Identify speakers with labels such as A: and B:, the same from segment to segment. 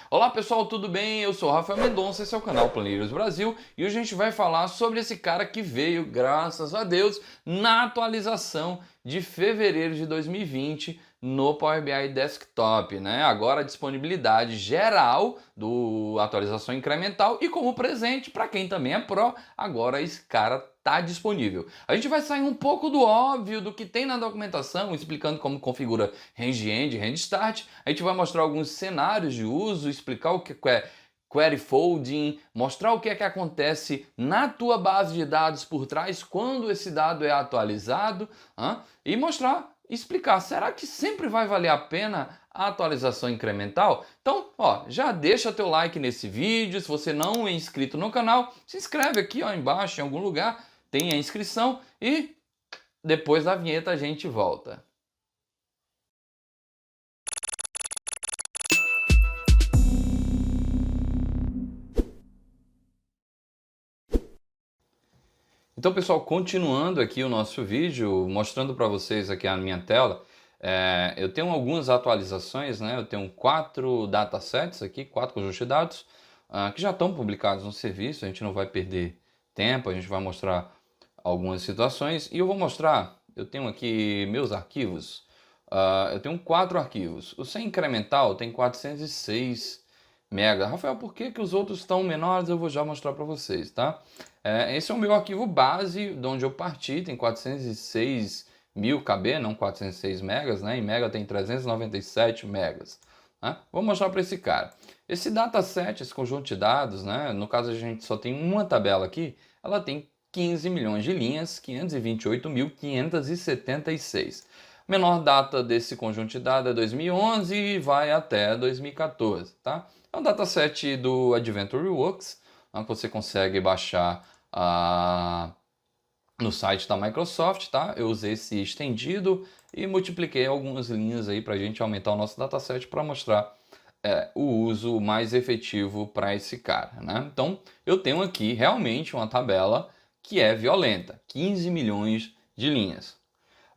A: Olá pessoal, tudo bem? Eu sou o Rafael Mendonça, esse é o canal Planilhas Brasil e hoje a gente vai falar sobre esse cara que veio, graças a Deus, na atualização de fevereiro de 2020 no Power BI Desktop, né? Agora a disponibilidade geral do atualização incremental e como presente para quem também é Pro, agora esse cara está disponível. A gente vai sair um pouco do óbvio do que tem na documentação, explicando como configura Range End, Range Start. A gente vai mostrar alguns cenários de uso, explicar o que é query folding, mostrar o que é que acontece na tua base de dados por trás quando esse dado é atualizado, e mostrar, explicar, será que sempre vai valer a pena a atualização incremental? Então, já deixa teu like nesse vídeo. Se você não é inscrito no canal, se inscreve aqui, embaixo em algum lugar, tem a inscrição e depois da vinheta a gente volta. Então, pessoal, continuando aqui o nosso vídeo, mostrando para vocês aqui a minha tela, eu tenho algumas atualizações, né? Eu tenho 4 datasets aqui, 4 conjuntos de dados, que já estão publicados no serviço. A gente não vai perder tempo, a gente vai mostrar algumas situações e eu vou mostrar. Eu tenho aqui meus arquivos, eu tenho 4 arquivos. O sem incremental tem 406 MB. Rafael, por que os outros estão menores? Eu vou já mostrar para vocês, tá? Esse é o meu arquivo base, de onde eu parti, tem 406 mil KB, não 406 megas, né? Em mega tem 397 megas. Né? Vou mostrar para esse cara. Esse dataset, esse conjunto de dados, né? No caso a gente só tem uma tabela aqui, ela tem 15 milhões de linhas, 528.576. Menor data desse conjunto de dados é 2011 e vai até 2014, tá? É um dataset do Adventure Works, que você consegue baixar no site da Microsoft, tá? Eu usei esse estendido e multipliquei algumas linhas aí para a gente aumentar o nosso dataset para mostrar o uso mais efetivo para esse cara, né? Então, eu tenho aqui realmente uma tabela que é violenta, 15 milhões de linhas.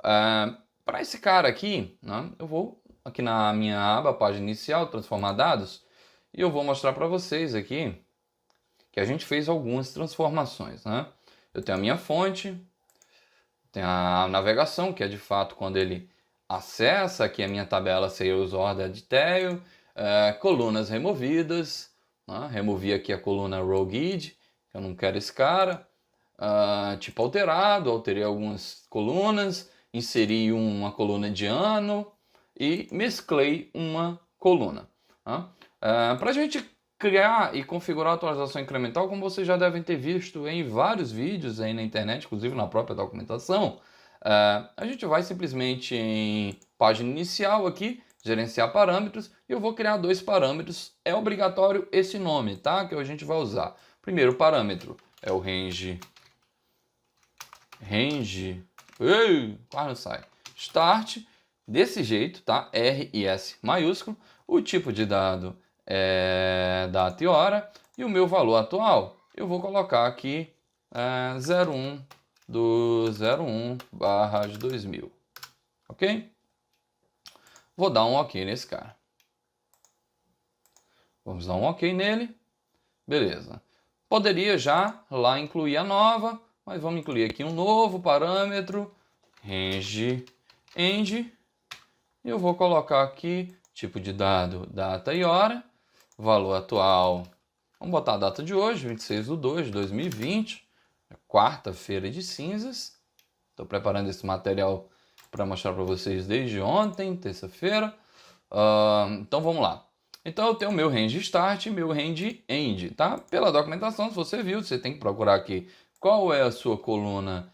A: Para esse cara aqui, né, eu vou aqui na minha aba, página inicial, transformar dados, e eu vou mostrar para vocês aqui que a gente fez algumas transformações, né? Eu tenho a minha fonte, tem a navegação, que é de fato quando ele acessa aqui a minha tabela Sales Order Detail, colunas removidas, né? Removi aqui a coluna Row Guide, que eu não quero esse cara, tipo alterado, alterei algumas colunas, inseri uma coluna de ano e mesclei uma coluna. Para a gente criar e configurar a atualização incremental, como vocês já devem ter visto em vários vídeos aí na internet, inclusive na própria documentação, a gente vai simplesmente em página inicial aqui, gerenciar parâmetros, e eu vou criar 2 parâmetros. É obrigatório esse nome, tá? Que a gente vai usar. Primeiro parâmetro é o range, quase não sai, start, desse jeito, tá? R e S maiúsculo. O tipo de dado é data e hora, e o meu valor atual eu vou colocar aqui 01 do 01/2000, ok? Vou dar um ok nesse cara. Vamos dar um ok nele, beleza. Poderia já lá incluir a nova, mas vamos incluir aqui um novo parâmetro, range end, e eu vou colocar aqui tipo de dado, data e hora, valor atual, vamos botar a data de hoje, 26/2/2020, quarta-feira de cinzas. Estou preparando esse material para mostrar para vocês desde ontem, terça-feira. Então vamos lá. Então eu tenho meu range start e meu range end, tá? Pela documentação, se você viu, você tem que procurar aqui qual é a sua coluna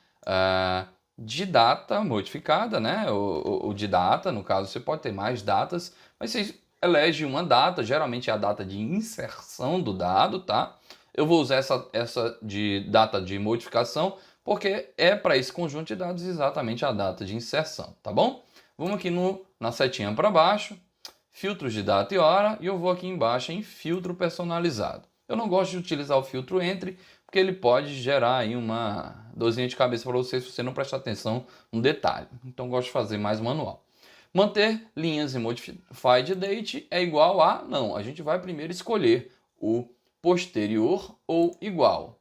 A: de data modificada, né? O de data, no caso, você pode ter mais datas, mas você elege uma data, geralmente é a data de inserção do dado, tá? Eu vou usar essa de data de modificação, porque é para esse conjunto de dados exatamente a data de inserção, tá bom? Vamos aqui na setinha para baixo, filtros de data e hora, e eu vou aqui embaixo em filtro personalizado. Eu não gosto de utilizar o filtro entre, porque ele pode gerar aí uma dorzinha de cabeça para você se você não prestar atenção no detalhe. Então eu gosto de fazer mais manual. Manter linhas em modified date é igual a... Não, a gente vai primeiro escolher o posterior ou igual.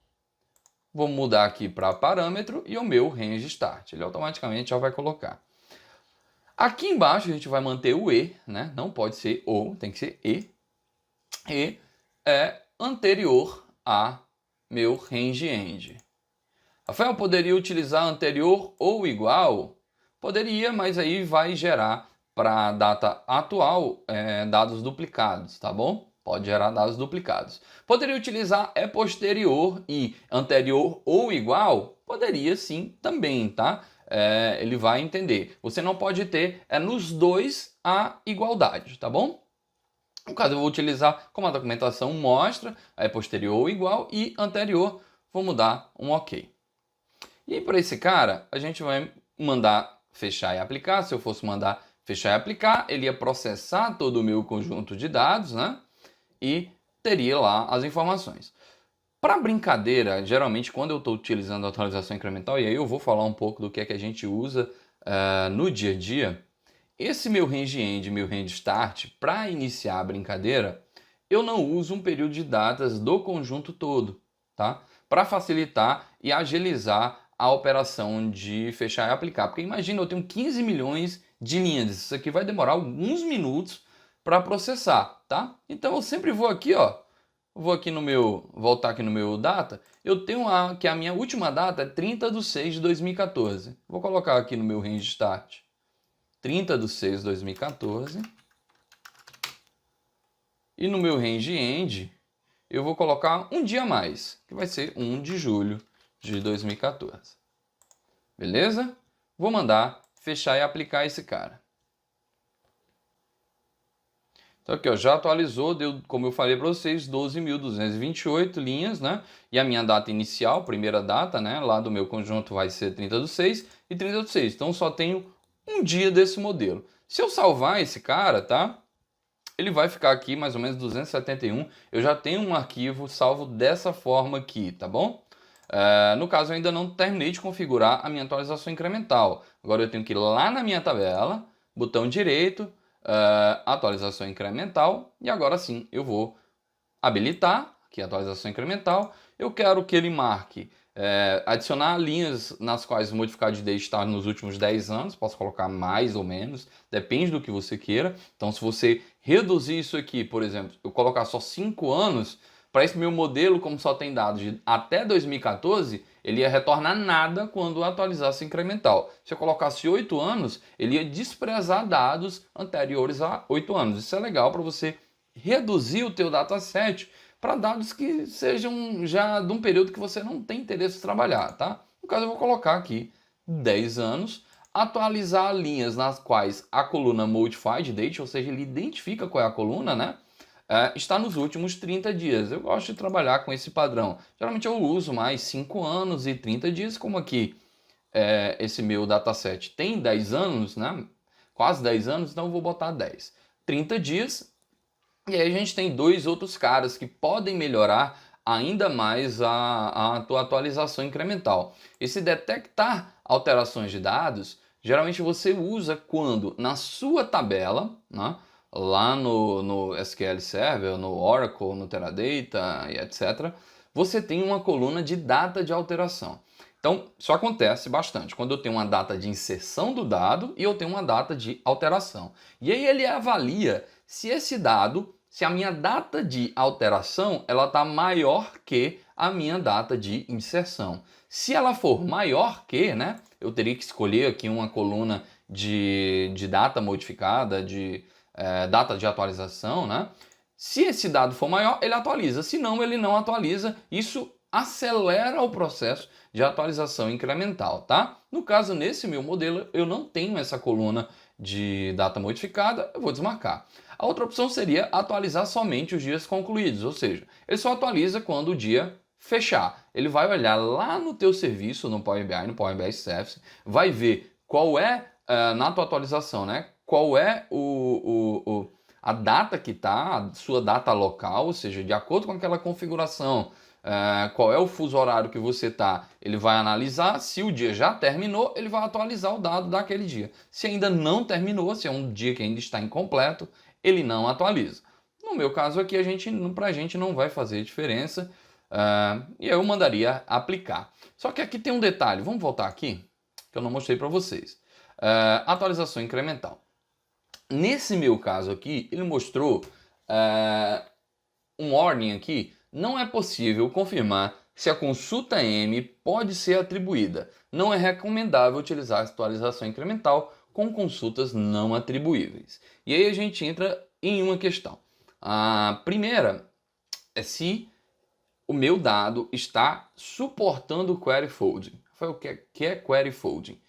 A: Vou mudar aqui para parâmetro e o meu range start. Ele automaticamente já vai colocar. Aqui embaixo a gente vai manter o E, né? Não pode ser ou, tem que ser E. E é anterior a meu range end. Rafael, poderia utilizar anterior ou igual? Poderia, mas aí vai gerar para a data atual dados duplicados, tá bom? Pode gerar dados duplicados. Poderia utilizar é posterior e anterior ou igual? Poderia sim também, tá? Ele vai entender. Você não pode ter nos dois a igualdade, tá bom? No caso, eu vou utilizar como a documentação mostra, é posterior ou igual e anterior, vou mudar um OK. E para esse cara, a gente vai mandar fechar e aplicar. Se eu fosse mandar fechar e aplicar, ele ia processar todo o meu conjunto de dados, né? E teria lá as informações. Para brincadeira, geralmente quando eu estou utilizando a atualização incremental, e aí eu vou falar um pouco do que é que a gente usa no dia a dia, esse meu range end, meu range start, para iniciar a brincadeira, eu não uso um período de datas do conjunto todo, tá? Para facilitar e agilizar a operação de fechar e aplicar. Porque imagina, eu tenho 15 milhões de linhas. Isso aqui vai demorar alguns minutos para processar, tá? Então eu sempre vou aqui, ó. Vou aqui no meu, voltar aqui no meu data. Eu tenho que a minha última data é 30/6/2014. Vou colocar aqui no meu range start. 30/6/2014. E no meu range end, eu vou colocar um dia a mais, que vai ser 1 de julho de 2014. Beleza? Vou mandar fechar e aplicar esse cara. Então aqui, ó, já atualizou, deu, como eu falei para vocês, 12.228 linhas, né? E a minha data inicial, primeira data, né? Lá do meu conjunto vai ser 30/6 e 30/6. Então só tenho um dia desse modelo. Se eu salvar esse cara, tá? Ele vai ficar aqui mais ou menos 271. Eu já tenho um arquivo salvo dessa forma aqui, tá bom? No caso, eu ainda não terminei de configurar a minha atualização incremental. Agora eu tenho que ir lá na minha tabela, botão direito, atualização incremental, e agora sim eu vou habilitar aqui a atualização incremental. Eu quero que ele marque adicionar linhas nas quais o modificado de date está nos últimos 10 anos, posso colocar mais ou menos, depende do que você queira. Então se você reduzir isso aqui, por exemplo, eu colocar só 5 anos, para esse meu modelo, como só tem dados de até 2014, ele ia retornar nada quando atualizasse incremental. Se eu colocasse 8 anos, ele ia desprezar dados anteriores a 8 anos. Isso é legal para você reduzir o teu dataset para dados que sejam já de um período que você não tem interesse em trabalhar, tá? No caso, eu vou colocar aqui 10 anos, atualizar linhas nas quais a coluna modified date, ou seja, ele identifica qual é a coluna, né? Está nos últimos 30 dias. Eu gosto de trabalhar com esse padrão. Geralmente eu uso mais 5 anos e 30 dias, como aqui esse meu dataset tem 10 anos, né? Quase 10 anos, então eu vou botar 10. 30 dias. E aí a gente tem dois outros caras que podem melhorar ainda mais a tua atualização incremental. Esse detectar alterações de dados, geralmente você usa quando na sua tabela, né? Lá no SQL Server, no Oracle, no Teradata e etc., você tem uma coluna de data de alteração. Então, isso acontece bastante quando eu tenho uma data de inserção do dado e eu tenho uma data de alteração. E aí ele avalia se esse dado, se a minha data de alteração, ela está maior que a minha data de inserção. Se ela for maior que, né, eu teria que escolher aqui uma coluna de data modificada, de data de atualização, né? Se esse dado for maior, ele atualiza. Se não, ele não atualiza. Isso acelera o processo de atualização incremental, tá? No caso, nesse meu modelo, eu não tenho essa coluna de data modificada, eu vou desmarcar. A outra opção seria atualizar somente os dias concluídos, ou seja, ele só atualiza quando o dia fechar. Ele vai olhar lá no teu serviço, no Power BI, no Power BI Service, vai ver qual é, na tua atualização, né? Qual é a data que está, a sua data local, ou seja, de acordo com aquela configuração, qual é o fuso horário que você está, ele vai analisar. Se o dia já terminou, ele vai atualizar o dado daquele dia. Se ainda não terminou, se é um dia que ainda está incompleto, ele não atualiza. No meu caso aqui, para a gente não vai fazer diferença, e eu mandaria aplicar. Só que aqui tem um detalhe, vamos voltar aqui, que eu não mostrei para vocês. Atualização incremental. Nesse meu caso aqui, ele mostrou um warning aqui. Não é possível confirmar se a consulta M pode ser atribuída. Não é recomendável utilizar a atualização incremental com consultas não atribuíveis. E aí a gente entra em uma questão. A primeira é se o meu dado está suportando query folding. O que é query folding?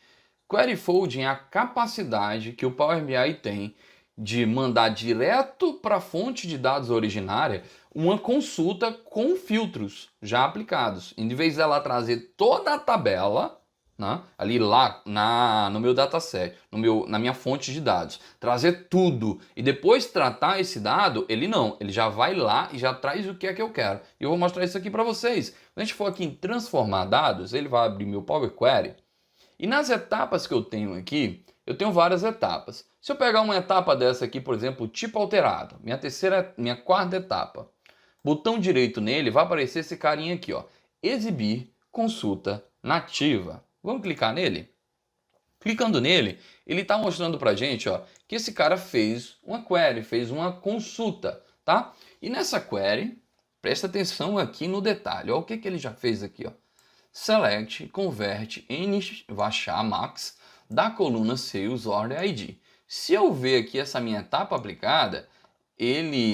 A: Query folding é a capacidade que o Power BI tem de mandar direto para a fonte de dados originária uma consulta com filtros já aplicados. Em vez dela trazer toda a tabela, né, ali lá no meu dataset, na minha fonte de dados, trazer tudo e depois tratar esse dado, ele já vai lá e já traz o que é que eu quero. E eu vou mostrar isso aqui para vocês. Quando a gente for aqui em transformar dados, ele vai abrir meu Power Query. E nas etapas que eu tenho aqui, eu tenho várias etapas. Se eu pegar uma etapa dessa aqui, por exemplo, tipo alterado, minha quarta etapa, botão direito nele, vai aparecer esse carinha aqui, ó, exibir consulta nativa. Vamos clicar nele? Clicando nele, ele está mostrando para a gente, ó, que esse cara fez uma query, fez uma consulta, tá? E nessa query, presta atenção aqui no detalhe, ó, o que ele já fez aqui, ó. Select, convert, varchar max da coluna Sales Order ID. Se eu ver aqui essa minha etapa aplicada,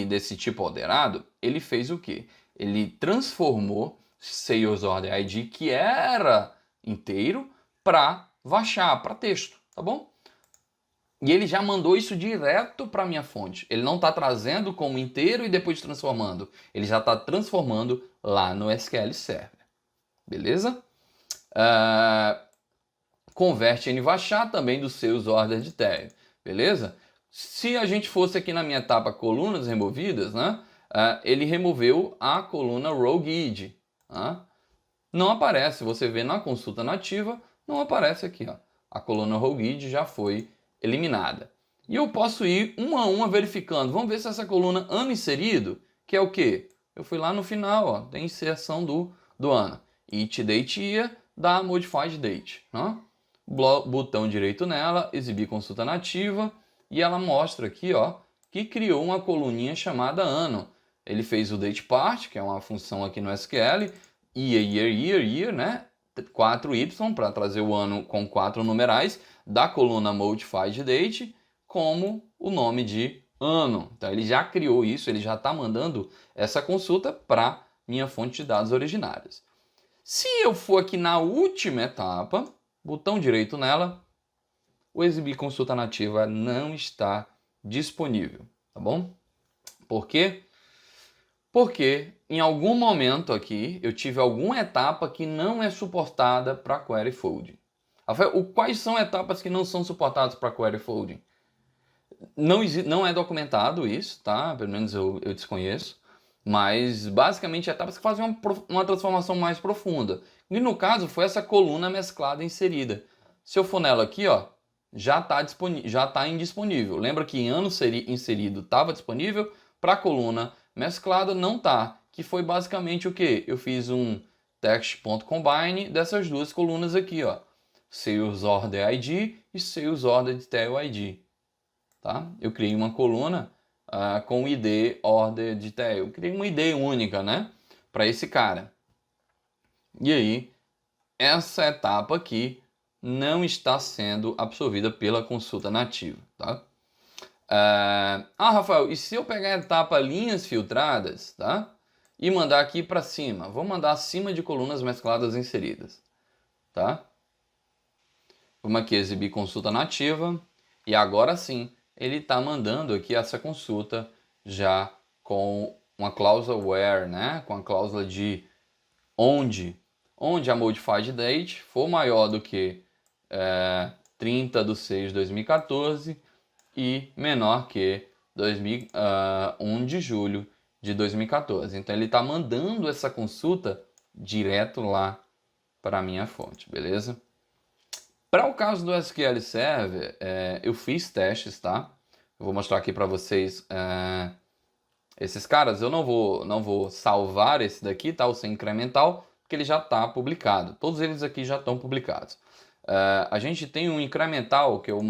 A: desse tipo alterado, ele fez o quê? Ele transformou Sales Order ID, que era inteiro, para varchar, para texto, tá bom? E ele já mandou isso direto para minha fonte. Ele não está trazendo como inteiro e depois transformando. Ele já está transformando lá no SQL Server. Beleza? Converte em varchar também dos seus orders de tag. Beleza? Se a gente fosse aqui na minha etapa colunas removidas, né? Ele removeu a coluna row guide. Não aparece, você vê na consulta nativa, não aparece aqui. Ó. A coluna row guide já foi eliminada. E eu posso ir uma a uma verificando. Vamos ver se essa coluna ano inserido, que é o quê? Eu fui lá no final, ó, tem inserção do ano. It date year da modified date. Né? Botão direito nela, exibir consulta nativa, e ela mostra aqui, ó, que criou uma coluninha chamada ano. Ele fez o date part, que é uma função aqui no SQL, year, né? 4y para trazer o ano com 4 numerais da coluna modified date como o nome de ano. Então ele já criou isso, ele já está mandando essa consulta para minha fonte de dados originárias. Se eu for aqui na última etapa, botão direito nela, o exibir consulta nativa não está disponível, tá bom? Por quê? Porque em algum momento aqui eu tive alguma etapa que não é suportada para query folding. Rafael, quais são etapas que não são suportadas para query folding? Não é documentado isso, tá? Pelo menos eu desconheço. Mas basicamente etapas que fazem uma transformação mais profunda. E no caso foi essa coluna mesclada inserida. Se eu for nela aqui, ó, já está indisponível. Lembra que em ano inserido estava disponível, para a coluna mesclada não tá, que foi basicamente o que? Eu fiz um text.combine dessas duas colunas aqui, ó. Sales Order ID e Sales Order Detail ID. Tá? Eu criei uma coluna com ID Order Detail. Eu criei uma ID única, né? Para esse cara. E aí, essa etapa aqui não está sendo absorvida pela consulta nativa, tá? Rafael, e se eu pegar a etapa linhas filtradas, tá? E mandar aqui para cima, vou mandar acima de colunas mescladas inseridas, tá? Vamos aqui exibir consulta nativa e agora sim ele está mandando aqui essa consulta já com uma cláusula where, né? Com a cláusula de onde a modified date for maior do que 30/6/2014 e menor que 1 de julho de 2014. Então ele está mandando essa consulta direto lá para a minha fonte, beleza? Para o caso do SQL Server, eu fiz testes, tá? Eu vou mostrar aqui para vocês esses caras. Eu não vou salvar esse daqui, tá? O sem incremental, porque ele já está publicado. Todos eles aqui já estão publicados. A gente tem um incremental que eu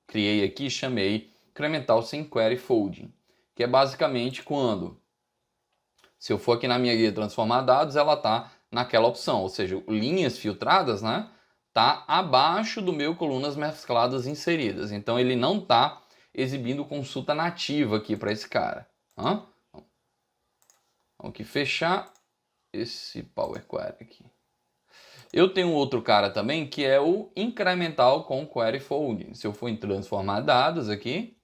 A: criei aqui, chamei incremental sem query folding, que é basicamente quando, se eu for aqui na minha guia transformar dados, ela está naquela opção, ou seja, linhas filtradas, né? Tá abaixo do meu colunas mescladas inseridas. Então ele não está exibindo consulta nativa aqui para esse cara. Vamos aqui fechar esse Power Query aqui. Eu tenho outro cara também que é o incremental com query folding. Se eu for em transformar dados aqui,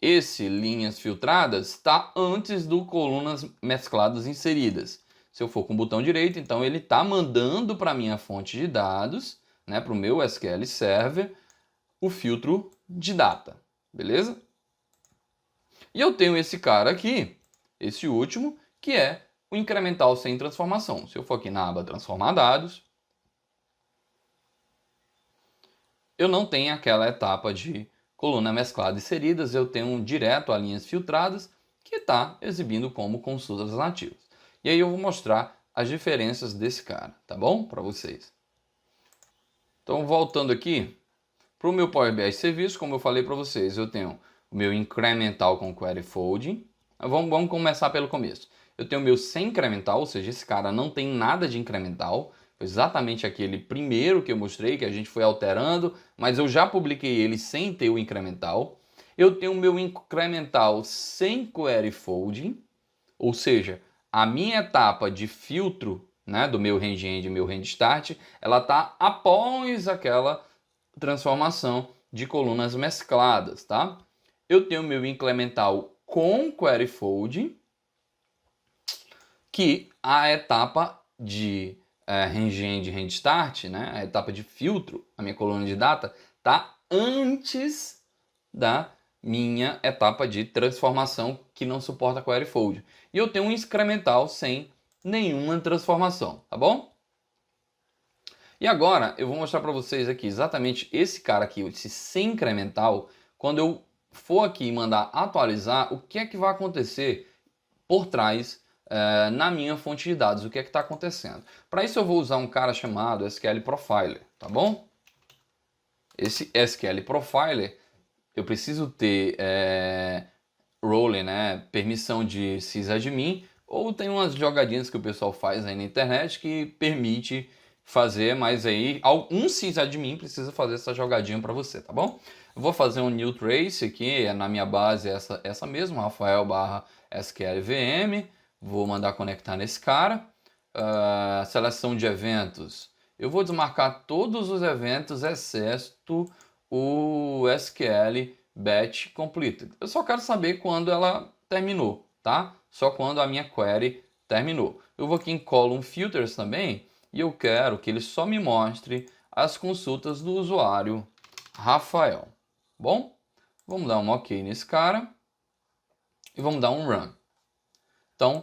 A: esse linhas filtradas está antes do colunas mescladas inseridas. Se eu for com o botão direito, então ele está mandando para a minha fonte de dados, né, para o meu SQL Server, o filtro de data, beleza? E eu tenho esse cara aqui, esse último, que é o incremental sem transformação. Se eu for aqui na aba transformar dados, eu não tenho aquela etapa de coluna mesclada inseridas, eu tenho direto a linhas filtradas, que está exibindo como consultas nativas. E aí eu vou mostrar as diferenças desse cara, tá bom? Para vocês. Então, voltando aqui para o meu Power BI Serviço, como eu falei para vocês, eu tenho o meu incremental com query folding. Vamos começar pelo começo. Eu tenho o meu sem incremental, ou seja, esse cara não tem nada de incremental. Foi exatamente aquele primeiro que eu mostrei, que a gente foi alterando, mas eu já publiquei ele sem ter o incremental. Eu tenho o meu incremental sem query folding, ou seja, a minha etapa de filtro, né, do meu range end e meu range start, ela está após aquela transformação de colunas mescladas, tá? Eu tenho o meu incremental com query folding, que a etapa de range end e range start, né, a etapa de filtro, a minha coluna de data, tá antes da minha etapa de transformação que não suporta query fold. E eu tenho um incremental sem nenhuma transformação, tá bom? E agora eu vou mostrar para vocês aqui exatamente esse cara aqui, esse sem incremental. Quando eu for aqui e mandar atualizar, o que é que vai acontecer por trás na minha fonte de dados, o que é que está acontecendo. Para isso eu vou usar um cara chamado SQL Profiler, tá bom? Esse SQL Profiler, eu preciso ter role, né, permissão de sysadmin, ou tem umas jogadinhas que o pessoal faz aí na internet que permite fazer, mas aí um sysadmin precisa fazer essa jogadinha para você, tá bom? Eu vou fazer um new trace aqui, na minha base essa mesma, Rafael barra SQL VM, vou mandar conectar nesse cara. Seleção de eventos, eu vou desmarcar todos os eventos exceto o SQL batch completed. Eu só quero saber quando ela terminou, tá? Só quando a minha query terminou. Eu vou aqui em column filters também e eu quero que ele só me mostre as consultas do usuário Rafael. Bom, vamos dar um OK nesse cara e vamos dar um run. Então,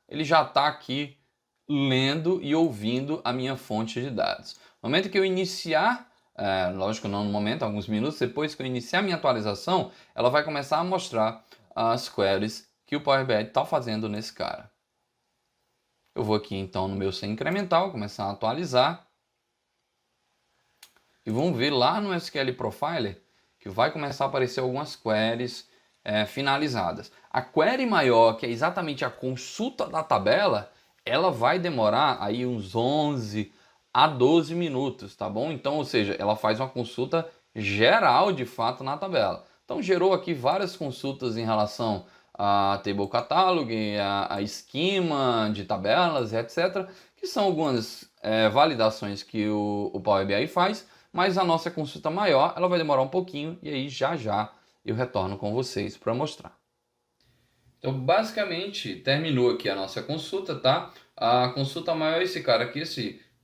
A: ele já está aqui lendo e ouvindo a minha fonte de dados. No momento que eu iniciar, lógico não no momento, alguns minutos depois que eu iniciar a minha atualização, ela vai começar a mostrar as queries que o Power BI está fazendo nesse cara. Eu vou aqui então no meu sem incremental, começar a atualizar. E vamos ver lá no SQL Profiler que vai começar a aparecer algumas queries finalizadas. A query maior, que é exatamente a consulta da tabela, ela vai demorar aí uns 11 a 12 minutos, tá bom? Então, ou seja, ela faz uma consulta geral de fato na tabela. Então gerou aqui várias consultas em relação a Table Catalog, a esquema de tabelas, etc. Que são algumas validações que o Power BI faz, mas a nossa consulta maior ela vai demorar um pouquinho e aí já eu retorno com vocês para mostrar. Então, basicamente, terminou aqui a nossa consulta, tá? A consulta maior é esse cara aqui,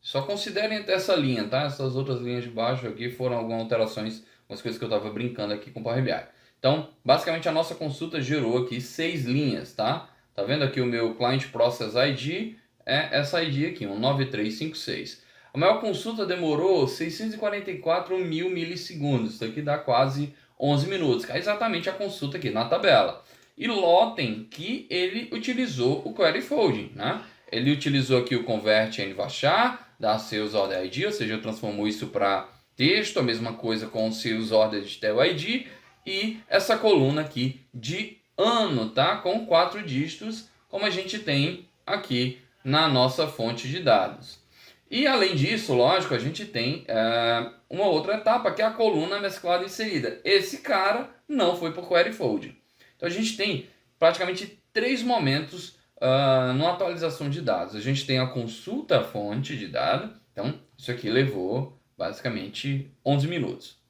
A: só considerem essa linha, tá? Essas outras linhas de baixo aqui foram algumas alterações, umas coisas que eu estava brincando aqui com o Power BI. Então, basicamente a nossa consulta gerou aqui 6 linhas, tá? Tá vendo aqui o meu Client Process ID, é essa ID aqui, um 9356. A maior consulta demorou 644 mil milissegundos, isso aqui dá quase 11 minutos, que é exatamente a consulta aqui na tabela. E notem que ele utilizou o Query Folding, né? Ele utilizou aqui o Convert em Varchar, da Sales Order ID, ou seja, transformou isso para texto, a mesma coisa com o Sales Order Detail ID, e essa coluna aqui de ano, tá? Com 4 dígitos, como a gente tem aqui na nossa fonte de dados. E além disso, lógico, a gente tem uma outra etapa, que é a coluna mesclada inserida. Esse cara não foi por Query Folding. Então a gente tem praticamente 3 momentos na atualização de dados. A gente tem a consulta fonte de dado, então isso aqui levou basicamente 11 minutos.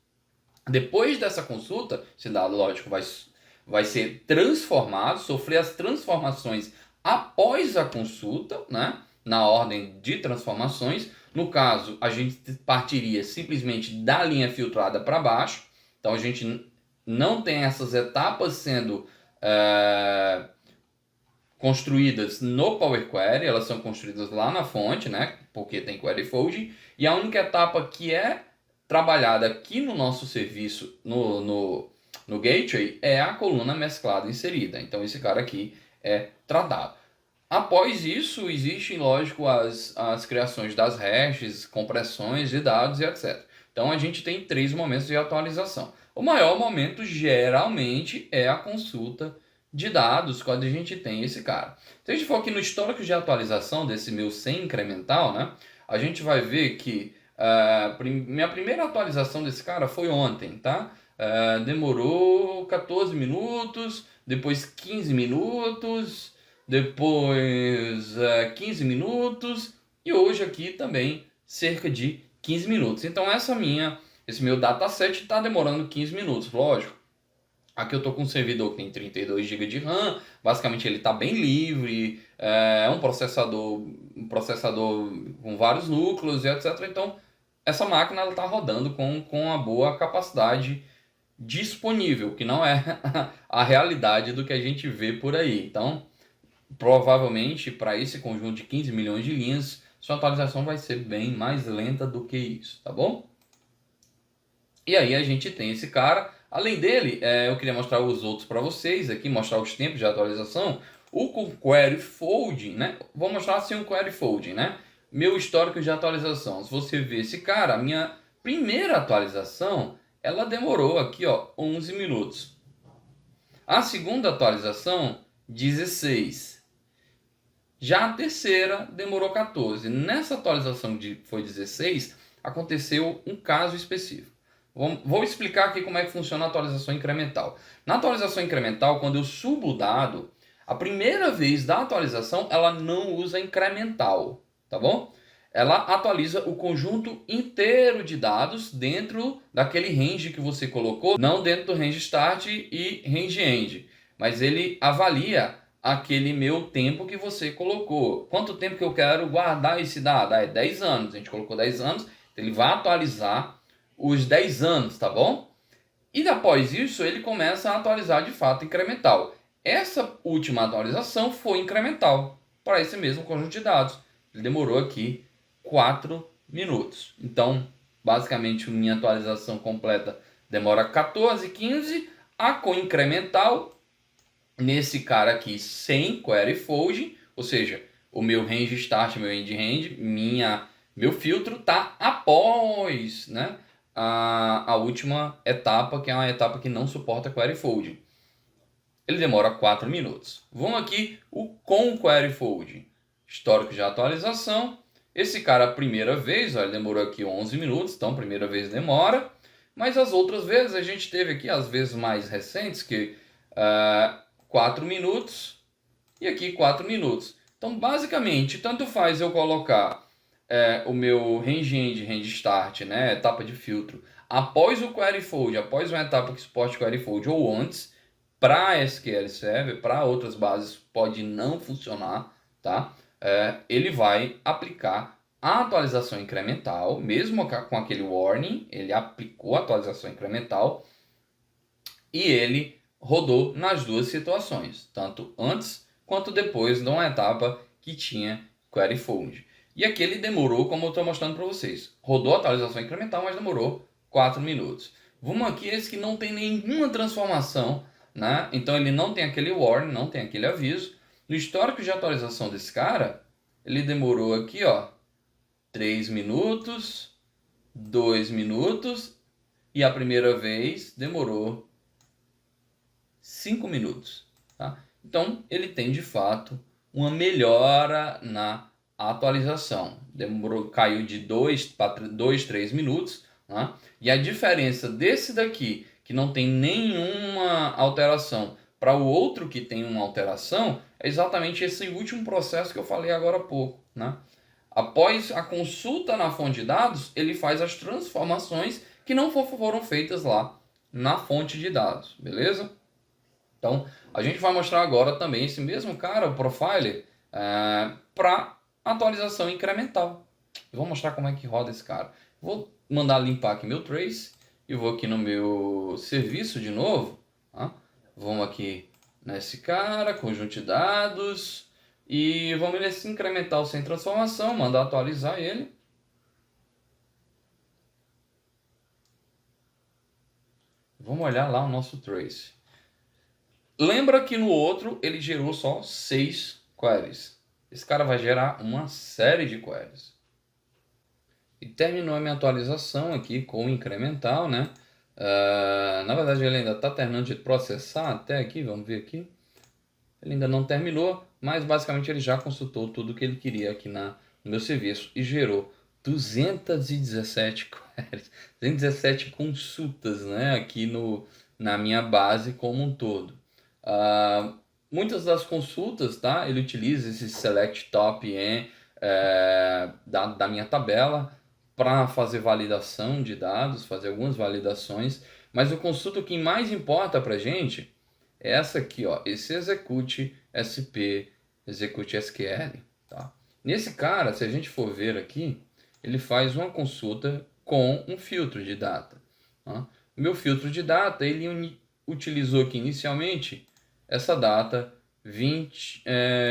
A: Depois dessa consulta, esse dado, lógico, vai ser transformado, sofrer as transformações após a consulta, né? Na ordem de transformações. No caso, a gente partiria simplesmente da linha filtrada para baixo. Então, a gente não tem essas etapas sendo construídas no Power Query, elas são construídas lá na fonte, né? Porque tem Query Folding. E a única etapa que é trabalhada aqui no nosso serviço, no Gateway, é a coluna mesclada inserida. Então, esse cara aqui é tratado. Após isso, existem, lógico, as criações das hashes, compressões de dados e etc. Então, a gente tem 3 momentos de atualização. O maior momento, geralmente, é a consulta de dados, quando a gente tem esse cara. Se a gente for aqui no histórico de atualização desse meu sem incremental, né, a gente vai ver que minha primeira atualização desse cara foi ontem, tá? Demorou 14 minutos, depois 15 minutos, depois 15 minutos e hoje aqui também cerca de 15 minutos. Então esse meu dataset está demorando 15 minutos, lógico. Aqui eu estou com um servidor que tem 32 GB de RAM, basicamente ele está bem livre, é um processador com vários núcleos e etc. Então essa máquina está rodando com uma boa capacidade disponível, que não é a realidade do que a gente vê por aí. Então, provavelmente, para esse conjunto de 15 milhões de linhas, sua atualização vai ser bem mais lenta do que isso, tá bom? E aí a gente tem esse cara. Além dele, eu queria mostrar os outros para vocês aqui, mostrar os tempos de atualização. O Query Folding, né? Vou mostrar assim o Query Folding, né? Meu histórico de atualização. Se você ver esse cara, a minha primeira atualização, ela demorou aqui, ó, 11 minutos. A segunda atualização, 16. Já a terceira demorou 14. Nessa atualização que foi 16, aconteceu um caso específico. Vou explicar aqui como é que funciona a atualização incremental. Na atualização incremental, quando eu subo o dado, a primeira vez da atualização, ela não usa incremental, tá bom? Ela atualiza o conjunto inteiro de dados dentro daquele range que você colocou, não dentro do range start e range end, mas ele avalia aquele meu tempo que você colocou. Quanto tempo que eu quero guardar esse dado? É 10 anos, a gente colocou 10 anos, então ele vai atualizar os 10 anos, tá bom? E após isso, ele começa a atualizar de fato incremental. Essa última atualização foi incremental para esse mesmo conjunto de dados. Ele demorou aqui 4 minutos. Então, basicamente, minha atualização completa demora 14, 15. A com incremental, nesse cara aqui, sem Query Folding, ou seja, o meu range start, meu end range, meu filtro está após, né, a última etapa, que é uma etapa que não suporta Query Folding. Ele demora 4 minutos. Vamos aqui o com Query Folding. Histórico de atualização. Esse cara, a primeira vez, ó, ele demorou aqui 11 minutos, então primeira vez demora. Mas as outras vezes, a gente teve aqui as vezes mais recentes, que 4 minutos e aqui 4 minutos. Então, basicamente, tanto faz eu colocar o meu range end, range start, né, etapa de filtro, após o Query Fold, após uma etapa que suporte Query Fold ou antes, para SQL Server, para outras bases pode não funcionar, tá? Ele vai aplicar a atualização incremental, mesmo com aquele warning, ele aplicou a atualização incremental E ele rodou nas duas situações, tanto antes quanto depois de uma etapa que tinha query fold. E aqui ele demorou, como eu estou mostrando para vocês. Rodou a atualização incremental, mas demorou 4 minutos. Vamos aqui, esse que não tem nenhuma transformação, né? Então ele não tem aquele warning, não tem aquele aviso. No histórico de atualização desse cara, ele demorou aqui, ó, 3 minutos, 2 minutos, e a primeira vez demorou 5 minutos. Tá? Então ele tem de fato uma melhora na atualização. Demorou, caiu de 2 para 2, 3 minutos. Né? E a diferença desse daqui, que não tem nenhuma alteração, para o outro que tem uma alteração, é exatamente esse último processo que eu falei agora há pouco. Né? Após a consulta na fonte de dados, ele faz as transformações que não foram feitas lá na fonte de dados, beleza? Então, a gente vai mostrar agora também esse mesmo cara, o Profiler, para atualização incremental. Eu vou mostrar como é que roda esse cara. Vou mandar limpar aqui meu trace e vou aqui no meu serviço de novo. Tá? Vamos aqui nesse cara, conjunto de dados, e vamos nesse incremental sem transformação, mandar atualizar ele. Vamos olhar lá o nosso trace. Lembra que no outro ele gerou só 6 queries. Esse cara vai gerar uma série de queries. E terminou a minha atualização aqui com o incremental, né? Na verdade ele ainda está terminando de processar até aqui, vamos ver aqui. Ele ainda não terminou, mas basicamente ele já consultou tudo que ele queria aqui no meu serviço e gerou 217 queries, 217 consultas, né? Aqui na minha base como um todo. Muitas das consultas, tá? Ele utiliza esse select top da minha tabela para fazer validação de dados, fazer algumas validações, mas o consulta que mais importa para a gente é essa aqui, ó, esse execute SP, execute SQL. Tá? Nesse cara, se a gente for ver aqui, ele faz uma consulta com um filtro de data. Tá? O meu filtro de data, ele utilizou aqui inicialmente essa data,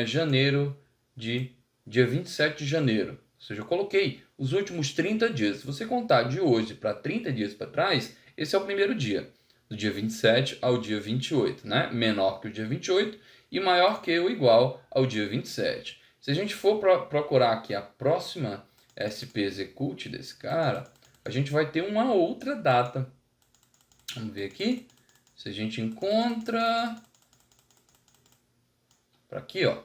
A: janeiro dia 27 de janeiro. Ou seja, eu coloquei os últimos 30 dias. Se você contar de hoje para 30 dias para trás, esse é o primeiro dia. Do dia 27 ao dia 28, né? Menor que o dia 28 e maior que ou igual ao dia 27. Se a gente for procurar aqui a próxima SP Execute desse cara, a gente vai ter uma outra data. Vamos ver aqui. Se a gente encontra... Para aqui, ó.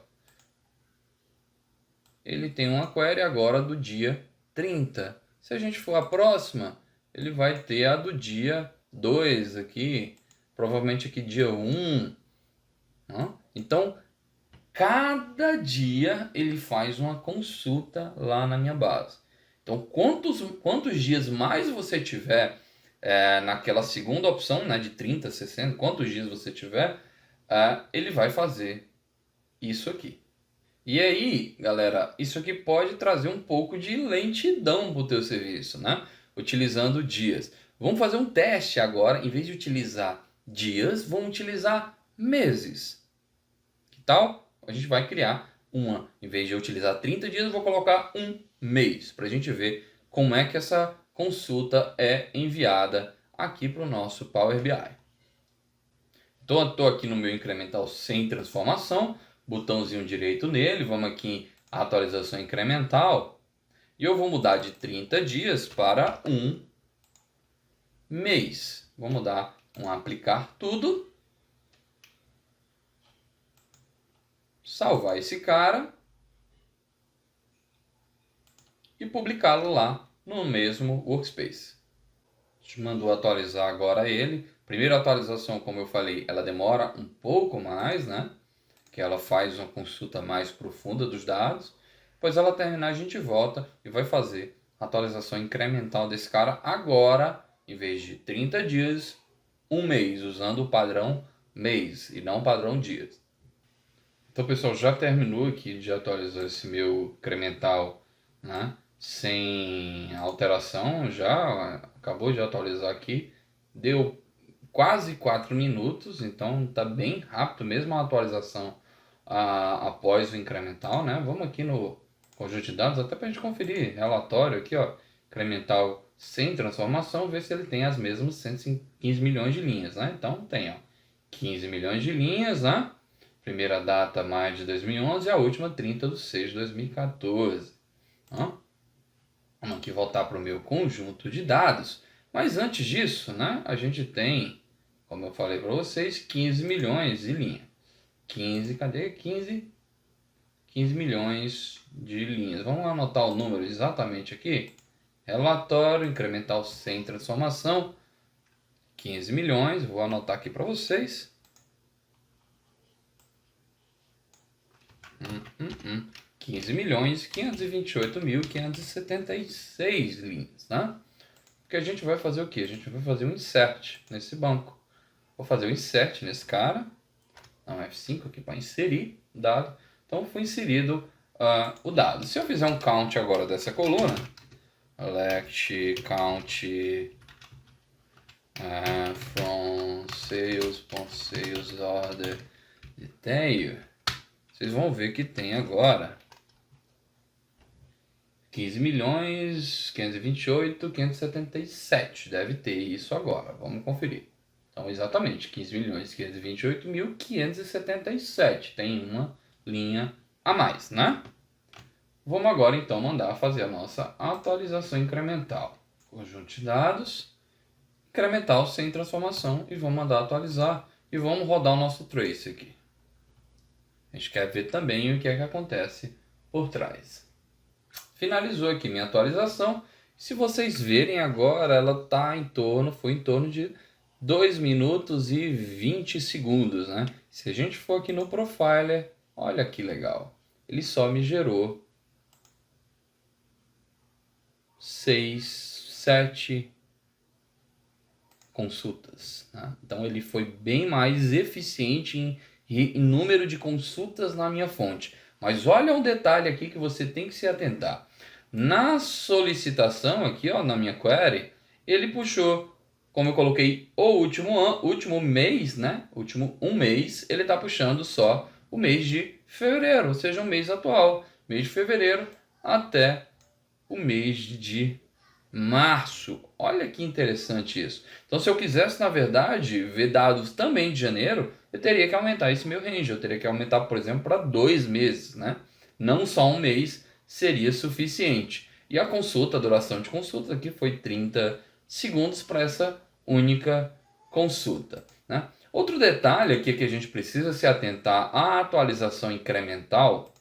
A: Ele tem uma query agora do dia 30. Se a gente for a próxima, ele vai ter a do dia 2 aqui. Provavelmente aqui dia 1. Então, cada dia ele faz uma consulta lá na minha base. Então, quantos dias mais você tiver naquela segunda opção, né, de 30, 60, quantos dias você tiver, ele vai fazer isso aqui. E aí, galera, isso aqui pode trazer um pouco de lentidão para o teu serviço, né? Utilizando dias. Vamos fazer um teste agora, em vez de utilizar dias, vamos utilizar meses. Que tal? A gente vai criar em vez de eu utilizar 30 dias, eu vou colocar um mês, para a gente ver como é que essa consulta é enviada aqui para o nosso Power BI. Então, eu estou aqui no meu incremental sem transformação, botãozinho direito nele, vamos aqui em atualização incremental, e eu vou mudar de 30 dias para um mês. Vamos dar um aplicar tudo, salvar esse cara e publicá-lo lá no mesmo workspace. A gente mandou atualizar agora ele. Primeira atualização, como eu falei, ela demora um pouco mais, né? Que ela faz uma consulta mais profunda dos dados. Depois ela terminar, a gente volta e vai fazer a atualização incremental desse cara agora, em vez de 30 dias, um mês, usando o padrão mês e não o padrão dias. Então, pessoal, já terminou aqui de atualizar esse meu incremental, né? Sem alteração, já acabou de atualizar aqui. quase 4 minutos, então tá bem rápido mesmo a atualização após o incremental, né? Vamos aqui no conjunto de dados, até para a gente conferir relatório aqui, ó, incremental sem transformação, ver se ele tem as mesmas 115 milhões de linhas, né? Então tem, ó, 15 milhões de linhas, né? Primeira data, maio de 2011, e a última, 30/6/2014. Ó. Vamos aqui voltar para o meu conjunto de dados. Mas antes disso, né, a gente tem, como eu falei para vocês, 15 milhões de linhas. 15, cadê? 15 milhões de linhas. Vamos anotar o número exatamente aqui. Relatório incremental sem transformação, 15 milhões. Vou anotar aqui para vocês. 15.528.576 linhas, né? Porque a gente vai fazer o quê? A gente vai fazer um insert nesse banco. Vou fazer o insert nesse cara. Dá um F5 aqui para inserir o dado. Então foi inserido o dado. Se eu fizer um count agora dessa coluna, select count from sales order detail, vocês vão ver que tem agora 15.528.577. Deve ter isso agora. Vamos conferir. Então, exatamente, 15.528.577. Tem uma linha a mais, né? Vamos agora, então, mandar fazer a nossa atualização incremental. Conjunto de dados, incremental sem transformação, e vamos mandar atualizar. E vamos rodar o nosso trace aqui. A gente quer ver também o que é que acontece por trás. Finalizou aqui minha atualização. Se vocês verem agora, ela tá foi em torno de 2 minutos e 20 segundos, né? Se a gente for aqui no Profiler, olha que legal. Ele só me gerou 6, 7 consultas, né? Então ele foi bem mais eficiente em número de consultas na minha fonte. Mas olha um detalhe aqui que você tem que se atentar. Na solicitação aqui, ó, na minha query, ele puxou, como eu coloquei o último mês, né? Último um mês, ele está puxando só o mês de fevereiro, ou seja, o mês atual, mês de fevereiro até o mês de março. Olha que interessante isso. Então, se eu quisesse, na verdade, ver dados também de janeiro, eu teria que aumentar esse meu range. Eu teria que aumentar, por exemplo, para 2 meses, né? Não só um mês seria suficiente. E a consulta, a duração de consulta aqui foi 30 segundos para essa única consulta, né? Outro detalhe aqui que a gente precisa se atentar à atualização incremental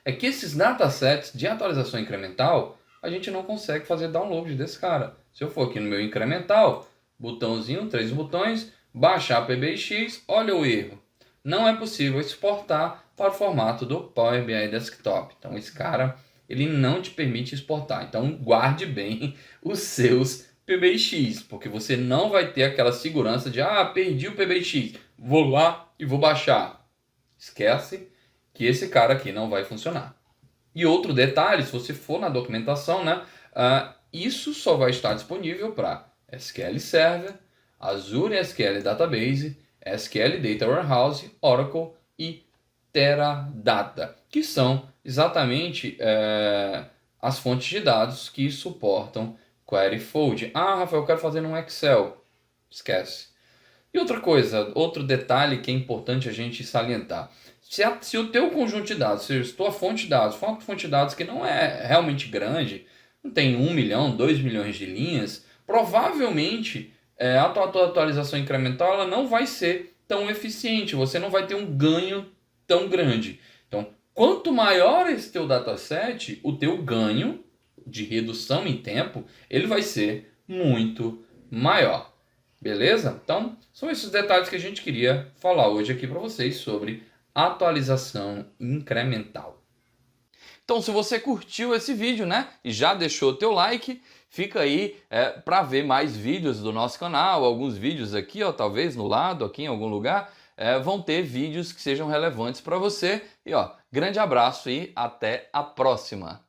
A: é que esses datasets de atualização incremental a gente não consegue fazer download desse cara. Se eu for aqui no meu incremental, botãozinho, 3 botões, baixar PBX, olha o erro. Não é possível exportar para o formato do Power BI Desktop. Então esse cara, ele não te permite exportar. Então guarde bem os seus PBX, porque você não vai ter aquela segurança de perdi o PBX, vou lá e vou baixar. Esquece que esse cara aqui não vai funcionar. E outro detalhe, se você for na documentação, né, isso só vai estar disponível para SQL Server, Azure SQL Database, SQL Data Warehouse, Oracle e Teradata, que são exatamente as fontes de dados que suportam Query Fold. Rafael, eu quero fazer num Excel. Esquece. E outra coisa, outro detalhe que é importante a gente salientar. Se o teu conjunto de dados, se a tua fonte de dados for uma fonte de dados que não é realmente grande, não tem 1 milhão, 2 milhões de linhas, provavelmente a tua atualização incremental ela não vai ser tão eficiente, você não vai ter um ganho tão grande. Então, quanto maior esse teu dataset, o teu ganho de redução em tempo, ele vai ser muito maior. Beleza? Então, são esses detalhes que a gente queria falar hoje aqui para vocês sobre atualização incremental. Então, se você curtiu esse vídeo, né, e já deixou o teu like, fica aí para ver mais vídeos do nosso canal, alguns vídeos aqui, ó, talvez no lado, aqui em algum lugar, vão ter vídeos que sejam relevantes para você. E ó, grande abraço e até a próxima!